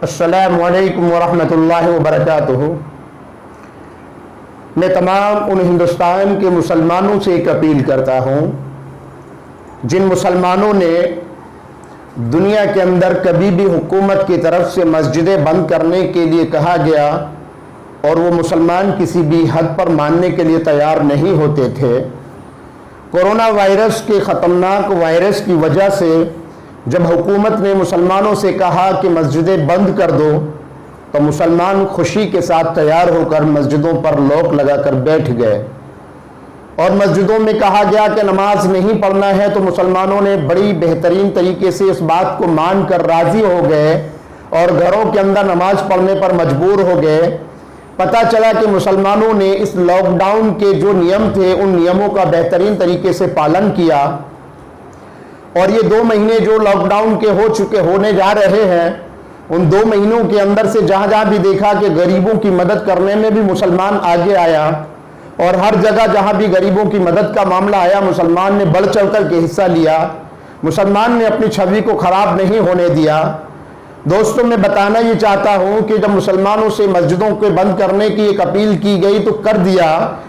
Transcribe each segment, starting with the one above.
अस्सलामु अलैकुम वरहमतुल्लाहि वबरकातुहू। मैं तमाम उन हिंदुस्तान के मुसलमानों से एक अपील करता हूँ जिन मुसलमानों ने दुनिया के अंदर कभी भी हुकूमत की तरफ से मस्जिदें बंद करने के लिए कहा गया और वो मुसलमान किसी भी हद पर मानने के लिए तैयार नहीं होते थे। कोरोना वायरस के ख़तरनाक वायरस की वजह से जब हुकूमत ने मुसलमानों से कहा कि मस्जिदें बंद कर दो तो मुसलमान खुशी के साथ तैयार होकर मस्जिदों पर लॉक लगाकर बैठ गए और मस्जिदों में कहा गया कि नमाज नहीं पढ़ना है तो मुसलमानों ने बड़ी बेहतरीन तरीके से इस बात को मानकर राजी हो गए और घरों के अंदर नमाज पढ़ने पर मजबूर हो गए। पता चला कि मुसलमानों ने इस लॉकडाउन के जो नियम थे उन नियमों का बेहतरीन तरीके से पालन किया और ये 2 महीने जो लॉकडाउन के होने जा रहे हैं उन 2 महीनों के अंदर से जहां भी देखा कि गरीबों की मदद करने में भी मुसलमान आगे आया और हर जगह जहां भी गरीबों की मदद का मामला आया मुसलमान ने बढ़ चढ़कर के हिस्सा लिया। मुसलमान ने अपनी छवि को खराब नहीं होने दिया। दोस्तों, मैं बताना ये चाहता हूं कि जब मुसलमानों से मस्जिदों को बंद करने की एक अपील की गई तो कर दिया।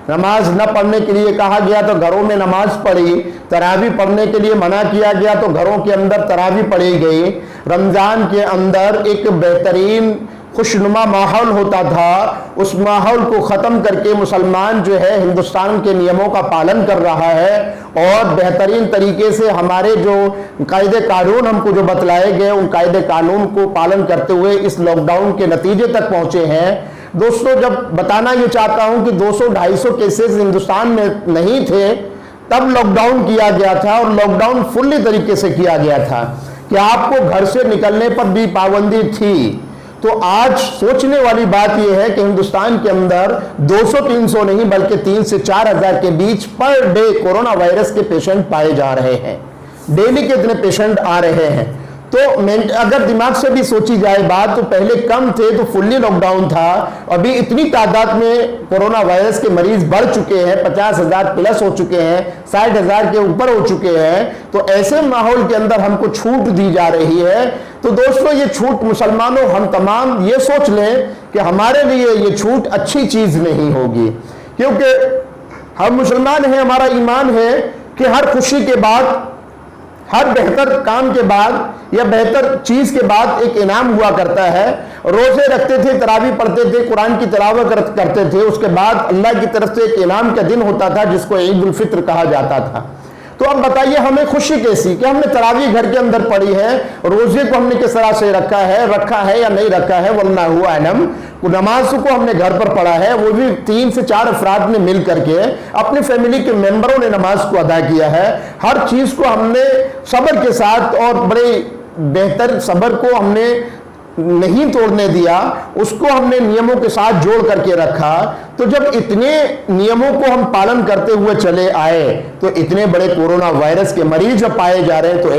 नमाज न पढ़ने के लिए कहा गया तो घरों में नमाज पढ़ी। तरावी पढ़ने के लिए मना किया गया तो घरों के अंदर तरावी पढ़ी गई। रमजान के अंदर एक बेहतरीन खुशनुमा माहौल होता था, उस माहौल को ख़त्म करके मुसलमान जो है हिंदुस्तान के नियमों का पालन कर रहा है और बेहतरीन तरीके से हमारे जो कायदे कानून हमको जो बतलाए गए उन कायदे कानून को पालन करते हुए इस लॉकडाउन के नतीजे तक पहुंचे हैं। दोस्तों, जब बताना ये चाहता हूं कि 200-250 केसेस हिंदुस्तान में नहीं थे तब लॉकडाउन किया गया था और लॉकडाउन फुल्ली तरीके से किया गया था कि आपको घर से निकलने पर भी पाबंदी थी। तो आज सोचने वाली बात यह है कि हिंदुस्तान के अंदर 200-300 नहीं बल्कि 3 से 4 हजार के बीच पर डे कोरोना वायरस के पेशेंट पाए जा रहे हैं। डेली के इतने पेशेंट आ रहे हैं। तो अगर दिमाग से भी सोची जाए बात तो पहले कम थे तो फुल्ली लॉकडाउन था। अभी इतनी तादाद में कोरोना वायरस के मरीज बढ़ चुके हैं, 50,000 प्लस हो चुके हैं, 60,000 के ऊपर हो चुके हैं। तो ऐसे माहौल के अंदर हमको छूट दी जा रही है। तो दोस्तों, ये छूट मुसलमानों हम तमाम ये सोच लें कि हमारे लिए ये छूट अच्छी चीज नहीं होगी, क्योंकि हम मुसलमान हैं। हमारा ईमान है कि हर खुशी के बाद, हर बेहतर काम के बाद या बेहतर चीज के बाद एक इनाम हुआ करता है। रोजे रखते थे, तरावी पढ़ते थे, कुरान की तिलावत करते थे, उसके बाद अल्लाह की तरफ से एक इनाम का दिन होता था जिसको ईद उल फित्र कहा जाता था। तो अब बताइए हमें खुशी कैसी कि हमने तरावी घर के अंदर पढ़ी है, रोजे को हमने किस तरह से रखा है या नहीं रखा है वल्लाहु आलम। नमाज को हमने घर पर पढ़ा है, वो भी 3 से 4 अफराद ने मिल करके अपनी फैमिली के मेंबरों ने नमाज को अदा किया है। हर चीज को हमने सब्र के साथ और बड़े बेहतर सब्र को हमने नहीं तोड़ने दिया, उसको हमने नियमों के साथ जोड़ करके रखा। तो जब इतने नियमों को हम पालन करते हुए चले आए तो इतने बड़े कोरोना वायरस के मरीज पाए जा रहे हैं। तो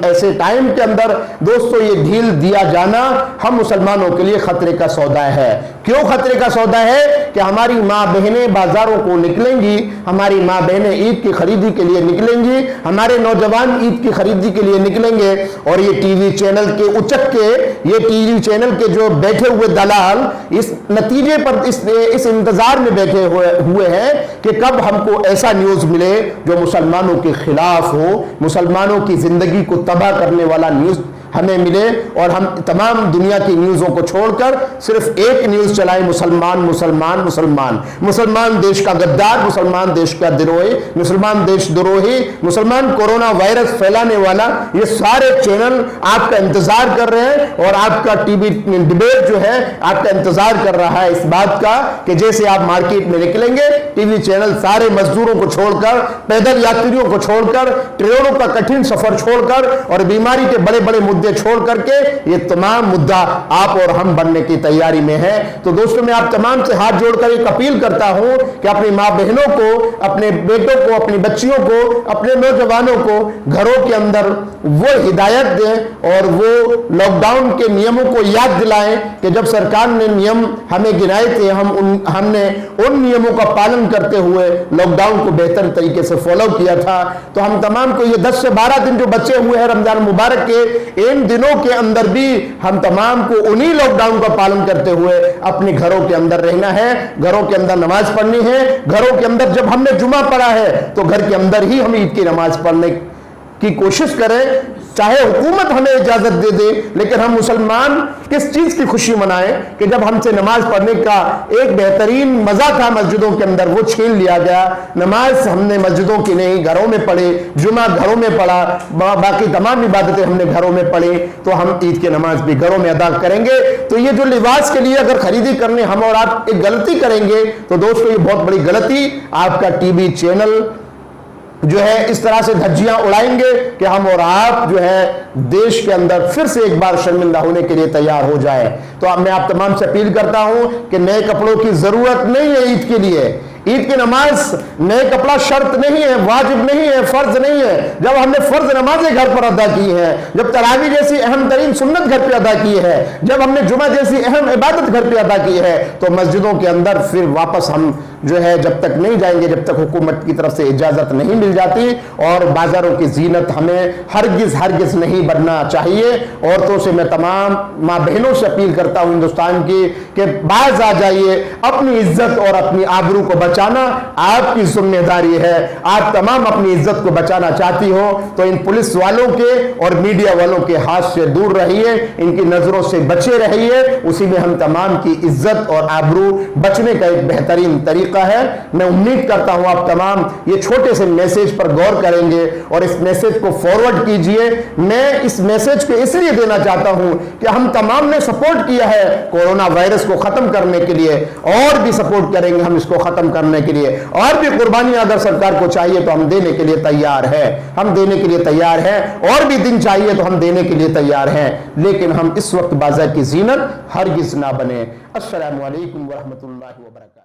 ऐसे टाइम के अंदर दोस्तों ये ढील दिया जाना हम मुसलमानों के लिए खतरे का सौदा है। क्यों खतरे का सौदा है? कि हमारी माँ बहनें बाजारों को निकलेंगी, हमारी माँ बहनें ईद की खरीदी के लिए निकलेंगी, हमारे नौजवान ईद की खरीदी के लिए निकलेंगे और ये टीवी चैनल के उचक के, ये टीवी चैनल के जो बैठे हुए दलाल इस नतीजे पर इस इंतजार में बैठे हुए हैं कि कब हमको ऐसा न्यूज मिले जो मुसलमानों के खिलाफ हो, मुसलमानों की जिंदगी को तबाह करने वाला न्यूज हमें मिले और हम तमाम दुनिया की न्यूज़ों को छोड़कर सिर्फ एक न्यूज़ चलाएं, मुसलमान मुसलमान मुसलमान, मुसलमान देश का गद्दार, मुसलमान देश का द्रोही, मुसलमान देश द्रोही, मुसलमान कोरोना वायरस फैलाने वाला। ये सारे चैनल आपका इंतजार कर रहे हैं और आपका टीवी डिबेट जो है आपका इंतजार कर रहा है इस बात का कि जैसे आप मार्केट में निकलेंगे टीवी चैनल सारे मजदूरों को छोड़कर, पैदल यात्रियों को छोड़कर, ट्रेनों का कठिन सफर छोड़कर और बीमारी के बड़े बड़े मुद्दे छोड़ करके ये तमाम मुद्दा आप और हम बनने की तैयारी में है। तो दोस्तों, मैं आप तमाम से हाथ जोड़कर एक अपील करता हूं कि अपनी मां बहनों को, अपने बेटों को, अपनी बच्चियों को, अपने नौजवानों को घरों के अंदर वो हिदायत दें और वो लॉकडाउन के नियमों को याद दिलाएं कि जब सरकार ने नियम हमें गिनाए थे हमने उन नियमों का पालन करते हुए लॉकडाउन को बेहतर तरीके से फॉलो किया था। तो हम तमाम को ये 10 से 12 दिन जो बचे हुए हैं रमजान मुबारक के, इन दिनों के अंदर भी हम तमाम को उन्हीं लॉकडाउन का पालन करते हुए अपने घरों के अंदर रहना है, घरों के अंदर नमाज पढ़नी है। घरों के अंदर जब हमने जुमा पढ़ा है तो घर के अंदर ही हम ईद की नमाज पढ़ने की कोशिश करें, चाहे हुकूमत हमें इजाजत दे दे, लेकिन हम मुसलमान किस चीज की खुशी मनाएं कि जब हमसे नमाज पढ़ने का एक बेहतरीन मजा था मस्जिदों के अंदर, वो छीन लिया गया। नमाज हमने मस्जिदों की नहीं, घरों में पढ़े, जुमा घरों में पढ़ा, बाकी तमाम इबादतें हमने घरों में पढ़ी, तो हम ईद की नमाज भी घरों में अदा करेंगे। तो ये जो लिबास के लिए अगर खरीदी करने हम और आप एक गलती करेंगे तो दोस्तों ये बहुत बड़ी गलती, आपका टीवी चैनल जो है इस तरह से धज्जियां उड़ाएंगे कि हम और आप जो है देश के अंदर फिर से एक बार शर्मिंदा होने के लिए तैयार हो जाए। तो अब मैं आप तमाम से अपील करता हूं कि नए कपड़ों की जरूरत नहीं है ईद के लिए। ईद की नमाज नए कपड़ा शर्त नहीं है, वाजिब नहीं है, फर्ज नहीं है। जब हमने फर्ज नमाजें घर पर अदा की है, जब तरावी जैसी अहम तरीन सुन्नत घर पे अदा की है, जब हमने जुमा जैसी अहम इबादत घर पे अदा की है, तो मस्जिदों के अंदर फिर वापस हम जो है जब तक नहीं जाएंगे, जब तक हुकूमत की तरफ से इजाजत नहीं मिल जाती। और बाजारों की जीनत हमें हरगिज नहीं बनना चाहिए। औरतों से मैं तमाम माँ बहनों से अपील करता हूं हिंदुस्तान की कि बाज आ जाइए, अपनी इज्जत और अपनी आबरू को बचाना आपकी जिम्मेदारी है। आप तमाम अपनी इज्जत को बचाना चाहती हो तो इन पुलिस वालों के और मीडिया वालों के हाथ से दूर रहिए, इनकी नजरों से बचे रहिए। उसी में हम तमाम की इज्जत और आबरू बचने का एक बेहतरीन तरीका है। मैं उम्मीद करता हूं आप तमाम ये छोटे से मैसेज पर गौर करेंगे और इस मैसेज को फॉरवर्ड कीजिए। मैं इस मैसेज को इसलिए देना चाहता हूं कि हम तमाम ने सपोर्ट किया है कोरोना वायरस को खत्म करने के लिए, और भी सपोर्ट करेंगे हम इसको खत्म करने के लिए, और भी कुर्बानी अगर सरकार को चाहिए तो हम देने के लिए तैयार है, हम देने के लिए तैयार हैं। और भी दिन चाहिए तो हम देने के लिए तैयार हैं, लेकिन हम इस वक्त बाजार की जीनत हरगिज ना बने। अस्सलामु अलैकुम व रहमतुल्लाहि व बरकातहू।